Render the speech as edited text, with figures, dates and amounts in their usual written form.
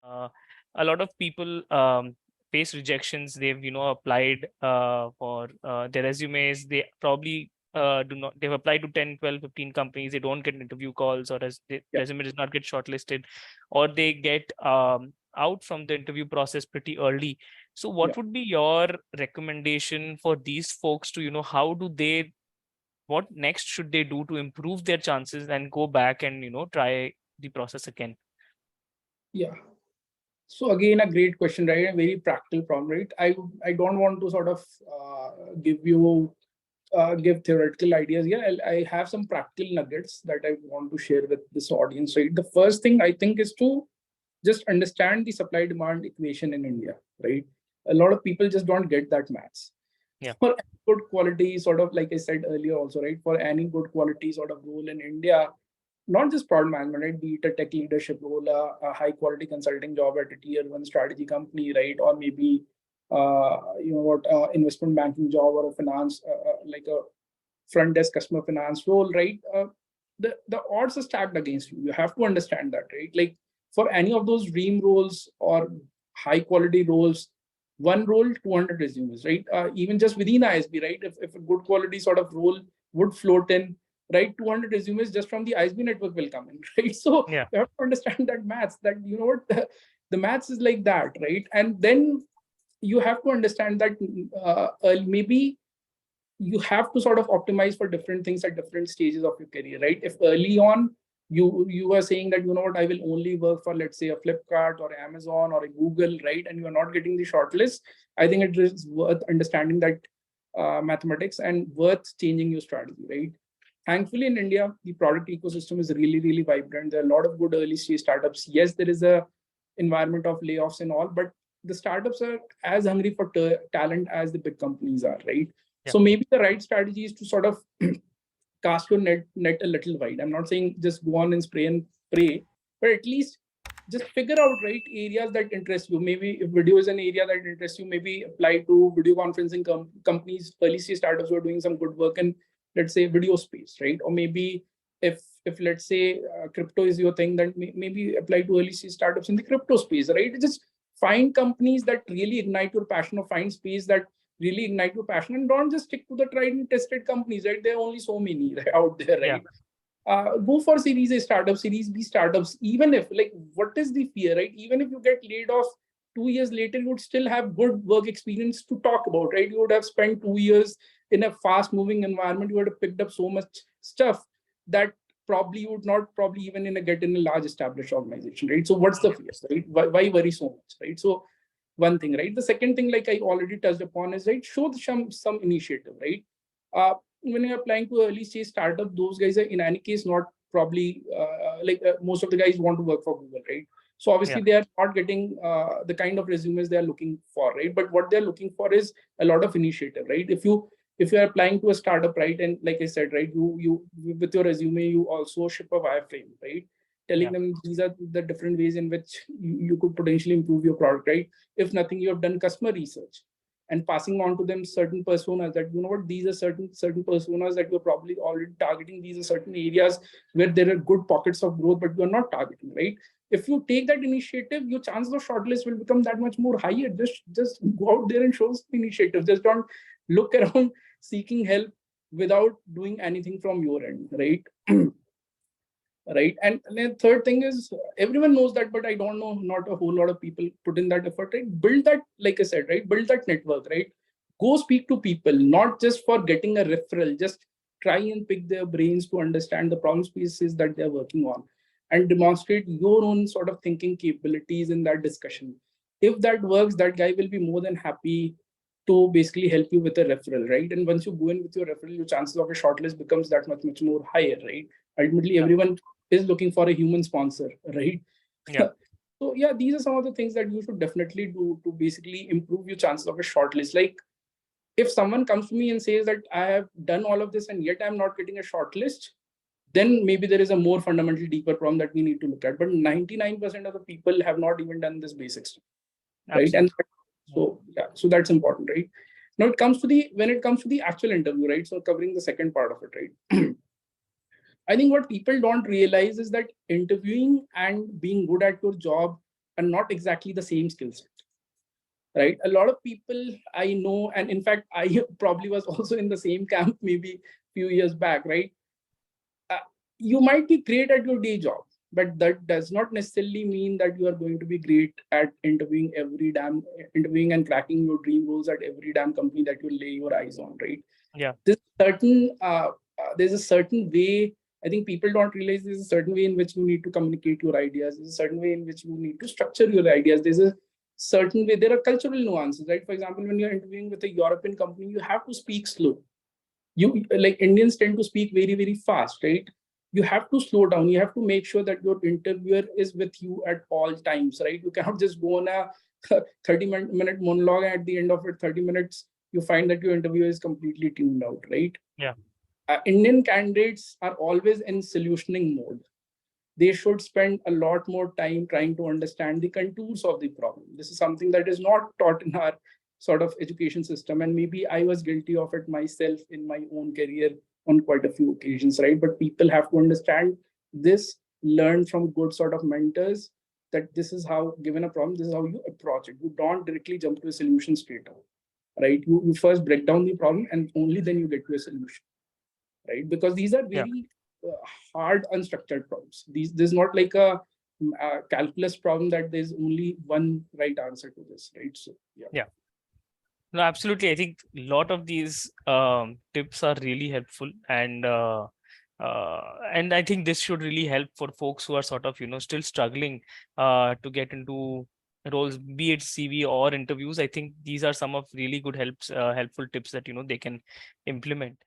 Uh, a lot of people face rejections. They've applied for their resumes. They probably do not. They've applied to 10, 12, 15 companies. They don't get interview calls, or as the Yeah, resume does not get shortlisted, or they get out from the interview process pretty early. So yeah. what would be your recommendation for these folks to, how do they, what next should they do to improve their chances and go back and try the process again? Yeah. So again, a great question, right? A very practical problem, right? I don't want to sort of give you give theoretical ideas here. I have some practical nuggets that I want to share with this audience, right? The first thing I think is to just understand the supply demand equation in India, right? A lot of people just don't get that maths. Yeah. For good quality, sort of like I said earlier, also, right? For any good quality sort of role in India, not just product management, right? Be it a tech leadership role, a high quality consulting job at a tier one strategy company, right? Or maybe, investment banking job or a finance, like a front desk customer finance role, right? The odds are stacked against you. You have to understand that, right? Like for any of those dream roles or high quality roles, one role, 200 resumes, right? Even just within ISB, right? If a good quality sort of role would float in, right? 200 resumes just from the ISB network will come in, right? So Yeah. you have to understand that maths, that the maths is like that, right? And then you have to understand that maybe you have to sort of optimize for different things at different stages of your career, right? If early on you are saying that I will only work for, let's say, a Flipkart or Amazon or a Google, right? And you are not getting the shortlist, I think it is worth understanding that mathematics and worth changing your strategy, right? Thankfully, in India, the product ecosystem is really, really vibrant. There are a lot of good early stage startups. Yes, there is a environment of layoffs and all, but the startups are as hungry for talent as the big companies are, right? Yeah. So maybe the right strategy is to sort of cast your net a little wide. I'm not saying just go on and spray and pray, but at least just figure out, right, areas that interest you. Maybe if video is an area that interests you, maybe apply to video conferencing companies, early stage startups who are doing some good work in, let's say, video space, right? Or maybe if let's say crypto is your thing, then maybe apply to early stage startups in the crypto space, right? Just find companies that really ignite your passion, or find space that really ignite your passion, and don't just stick to the tried and tested companies, right? There are only so many out there, Yeah. right? Go for Series A startups, Series B startups. Even if, like, what is the fear, right? Even if you get laid off 2 years later, you would still have good work experience to talk about, right? You would have spent 2 years in a fast moving environment. You would have picked up so much stuff that probably you would not probably even get in a large established organization, right? So what's the fear, right? Why worry so much, right? So one thing, right? The second thing, like I already touched upon, is, right, show some initiative, right? When you're applying to early stage startup, those guys are in any case not probably most of the guys want to work for Google, right? So Yeah. obviously they are not getting the kind of resumes they are looking for, right? But what they're looking for is a lot of initiative, right? If you are applying to a startup, right, and like I said, right, you with your resume you also ship a wireframe, right? Telling Yeah. them these are the different ways in which you could potentially improve your product, right? If nothing, you have done customer research and passing on to them certain personas that, these are certain personas that you're probably already targeting. These are certain areas where there are good pockets of growth, but you're not targeting, right? If you take that initiative, your chances of shortlist will become that much more higher. Just go out there and show some initiative. Just don't look around seeking help without doing anything from your end, right? Right. And then third thing is, everyone knows that, but I don't know, not a whole lot of people put in that effort, right? Build that, like I said, right? Build that network, right? Go speak to people, not just for getting a referral. Just try and pick their brains to understand the problem spaces that they're working on, and demonstrate your own sort of thinking capabilities in that discussion. If that works, that guy will be more than happy to basically help you with a referral, right? And once you go in with your referral, your chances of a shortlist becomes that much more higher, right? Ultimately, Yeah. everyone is looking for a human sponsor, right? Yeah. So yeah, these are some of the things that you should definitely do to basically improve your chances of a shortlist. Like, if someone comes to me and says that I have done all of this and yet I'm not getting a shortlist, then maybe there is a more fundamental, deeper problem that we need to look at. But 99% of the people have not even done this basics, right? And Absolutely. Yeah. so yeah, so that's important, right? Now it comes to the when it comes to the actual interview, right? So covering the second part of it, right? I think what people don't realize is that interviewing and being good at your job and not exactly the same skill set, right? A lot of people I know, and in fact, I probably was also in the same camp maybe few years back, right? uh, you might be great at your day job, but that does not necessarily mean that you are going to be great at interviewing and cracking your dream roles at every damn company that you lay your eyes on, right? Yeah. There's a certain way. I think people don't realize there's a certain way in which you need to communicate your ideas. There's a certain way in which you need to structure your ideas. There's a certain way. There are cultural nuances, right? For example, when you're interviewing with a European company, you have to speak slow. You like Indians tend to speak very, very fast, right? You have to slow down. You have to make sure that your interviewer is with you at all times, right? You cannot just go on a 30-minute monologue, and at the end of it, 30 minutes, you find that your interviewer is completely tuned out, right? Yeah. Indian candidates are always in solutioning mode. They should spend a lot more time trying to understand the contours of the problem. This is something that is not taught in our sort of education system. And maybe I was guilty of it myself in my own career on quite a few occasions, right? But people have to understand this, learn from good sort of mentors, that this is how, given a problem, this is how you approach it. You don't directly jump to a solution straight away, right? You first break down the problem and only then you get to a solution, right? Because these are Yeah. very hard, unstructured problems. This is not like a calculus problem that there's only one right answer to this, right? So yeah. Yeah. No, absolutely. I think a lot of these tips are really helpful, and I think this should really help for folks who are sort of still struggling to get into roles, be it CV or interviews. I think these are some of really good helpful tips that they can implement.